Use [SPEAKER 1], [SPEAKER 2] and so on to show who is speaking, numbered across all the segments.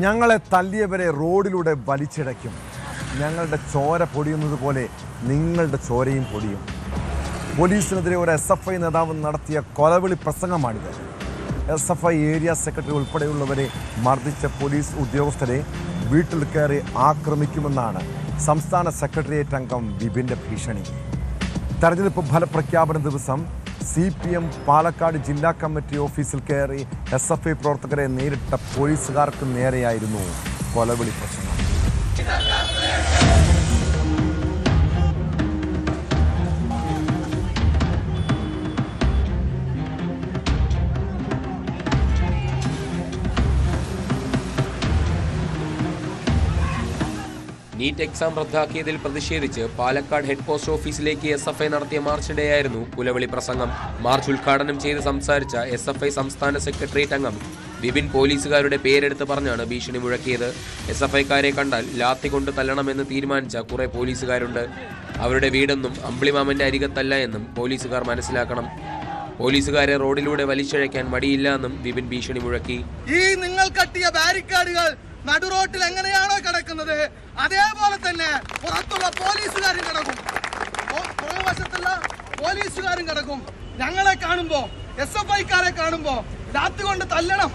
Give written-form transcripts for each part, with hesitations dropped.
[SPEAKER 1] ഞങ്ങളെ തല്ലിയവരെ റോഡിലൂടെ വലിച്ചിഴയ്ക്കും. ഞങ്ങളുടെ ചോര പൊടിയുന്നത് പോലെ നിങ്ങളുടെ ചോരയും പൊടിയും. പോലീസിനെതിരെ ഒരു SFI നേതാവ് നടത്തിയ കൊലവിളി പ്രസംഗമാണിത്. SFI ഏരിയ സെക്രട്ടറി ഉൾപ്പെടെയുള്ളവരെ മർദ്ദിച്ച പോലീസ് ഉദ്യോഗസ്ഥരെ വീട്ടിൽ കയറി ആക്രമിക്കുമെന്നാണ് സംസ്ഥാന സെക്രട്ടേറിയറ്റ് അംഗം വിപിൻ്റെ ഭീഷണി. തെരഞ്ഞെടുപ്പ് ഫലപ്രഖ്യാപന ദിവസം CPM പാലക്കാട് ജില്ലാ കമ്മിറ്റി ഓഫീസിൽ കയറി SFI പ്രവർത്തകരെ നേരിട്ട പോലീസുകാർക്ക് നേരെയായിരുന്നു കൊലവിളി പ്രസംഗം.
[SPEAKER 2] നീറ്റ് എക്സാം റദ്ദാക്കിയതിൽ പ്രതിഷേധിച്ച് പാലക്കാട് ഹെഡ് പോസ്റ്റ് ഓഫീസിലേക്ക് SFI നടത്തിയ മാർച്ചിനിടെയായിരുന്നു കുലവിളി പ്രസംഗം. മാർച്ച് ഉദ്ഘാടനം ചെയ്ത് സംസാരിച്ച SFI സംസ്ഥാന സെക്രട്ടേറിയറ്റ് അംഗം വിപിൻ പോലീസുകാരുടെ പേരെടുത്ത് പറഞ്ഞാണ് ഭീഷണി മുഴക്കിയത്. SFIക്കാരെ കണ്ടാൽ ലാത്തി കൊണ്ട് തല്ലണമെന്ന് തീരുമാനിച്ച കുറെ പോലീസുകാരുണ്ട്. അവരുടെ വീടൊന്നും അമ്പിളിമാമന്റെ അരികത്തല്ല എന്നും പോലീസുകാർ മനസ്സിലാക്കണം. പോലീസുകാരെ റോഡിലൂടെ വലിച്ചിഴയ്ക്കാൻ മടിയില്ല എന്നും വിപിൻ ഭീഷണി മുഴക്കി.
[SPEAKER 3] ഈ നിങ്ങൾ കെട്ടിയ ബാരിക്കേഡുകൾ നടുറോട്ടിൽ എങ്ങനെയാണോ കിടക്കുന്നത് അതേപോലെ തന്നെ പുറത്തുള്ള പോലീസുകാരും കിടക്കും, പുറകുവശത്തുള്ള പോലീസുകാരും കിടക്കും. ഞങ്ങളെ കാണുമ്പോ SFIക്കാരെ കാണുമ്പോ ലാത്തി കൊണ്ട് തല്ലണം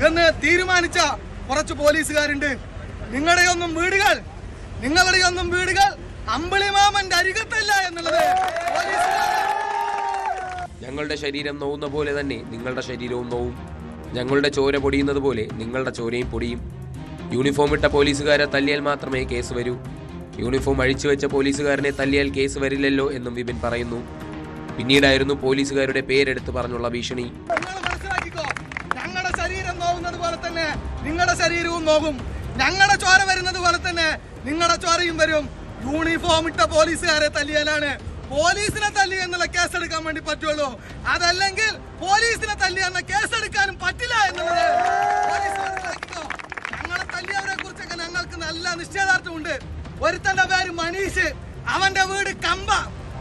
[SPEAKER 3] എന്ന് തീരുമാനിച്ച കുറച്ച് പോലീസുകാരുണ്ട്. നിങ്ങളുടെയൊന്നും വീടുകൾ അമ്പിളിമാമന്റെ അരികത്തല്ല എന്നുള്ളത്
[SPEAKER 2] ഞങ്ങളുടെ ശരീരം നോവുന്ന പോലെ തന്നെ നിങ്ങളുടെ ശരീരവും നോവും. ഞങ്ങളുടെ ചോര പൊടിയുന്നത് പോലെ നിങ്ങളുടെ ചോരയും പൊടിയും. യൂണിഫോം ഇട്ട പോലീസുകാരെ തല്ലിയാൽ മാത്രമേ കേസ് വരൂ. യൂണിഫോം അഴിച്ചുവെച്ച പോലീസുകാരനെ തല്ലിയാൽ കേസ് വരില്ലല്ലോ എന്നും വിപിൻ പറയുന്നു. പിന്നീടായിരുന്നു പോലീസുകാരുടെ പേരെടുത്ത് പറഞ്ഞുള്ള ഭീഷണി.
[SPEAKER 3] ഞങ്ങളുടെ ശരീരം നോവുന്നത് പോലെ തന്നെ നിങ്ങളുടെ ശരീരവും നോവും. ഞങ്ങളുടെ ചോര വരുന്നത് പോലെ തന്നെ നിങ്ങളുടെ ചോരയും വരും. യൂണിഫോം ഇട്ട പോലീസുകാരെ തല്ലിയാലാണ് പോലീസിനെ തല്ലി എന്നുള്ള കേസെടുക്കാൻ വേണ്ടി പറ്റുള്ളൂ. അതല്ലെങ്കിൽ പോലീസിനെ തല്ലി എന്ന കേസെടുക്കാനും പറ്റില്ല എന്നുള്ളത് ഞങ്ങളെ തല്ലിയവരെ കുറിച്ചൊക്കെ ഞങ്ങൾക്ക് നല്ല നിശ്ചയദാർഢ്യമുണ്ട്. ഒരുത്തന്റെ പേര് മനീഷ്, അവന്റെ വീട് കമ്പ.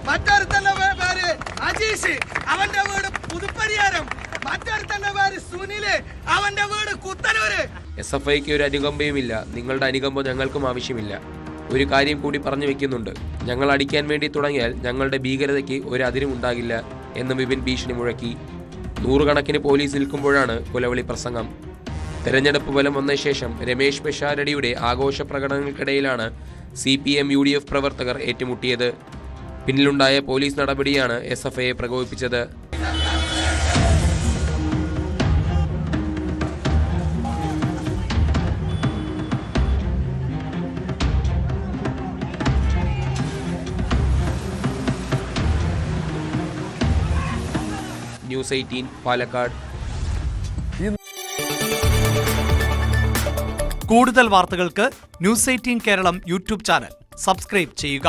[SPEAKER 3] മറ്റൊരുത്തന്റെ പേര് അജീഷ്, അവന്റെ വീട് പുതുപ്പരിയാരം. മറ്റൊരുത്തന്റെ പേര് സുനില്, അവന്റെ വീട് കുത്തനൂര്.
[SPEAKER 2] SFIക്ക് ഒരു അനുകമ്പയുമില്ല. നിങ്ങളുടെ അനുകമ്പം ഞങ്ങൾക്കും ആവശ്യമില്ല. ഒരു കാര്യം കൂടി പറഞ്ഞു വെക്കുന്നുണ്ട്, ഞങ്ങൾ അടിക്കാൻ വേണ്ടി തുടങ്ങിയാൽ ഞങ്ങളുടെ ഭീകരതയ്ക്ക് ഒരു അതിരും ഉണ്ടാകില്ല എന്ന് വിപിൻ ഭീഷണി മുഴക്കി. നൂറുകണക്കിന് പോലീസ് നിൽക്കുമ്പോഴാണ് കൊലവിളി പ്രസംഗം. തെരഞ്ഞെടുപ്പ് ഫലം വന്ന ശേഷം രമേശ് പിഷാരടിയുടെ ആഘോഷ പ്രകടനങ്ങൾക്കിടയിലാണ് CPM UDF പ്രവർത്തകർ ഏറ്റുമുട്ടിയത്. പിന്നിലുണ്ടായ പോലീസ് നടപടിയാണ് SFIയെ പ്രകോപിപ്പിച്ചത്. News 18 പാലക്കാട്.
[SPEAKER 4] കൂടുതൽ വാർത്തകൾക്ക് News 18 Keralam YouTube channel subscribe ചെയ്യുക.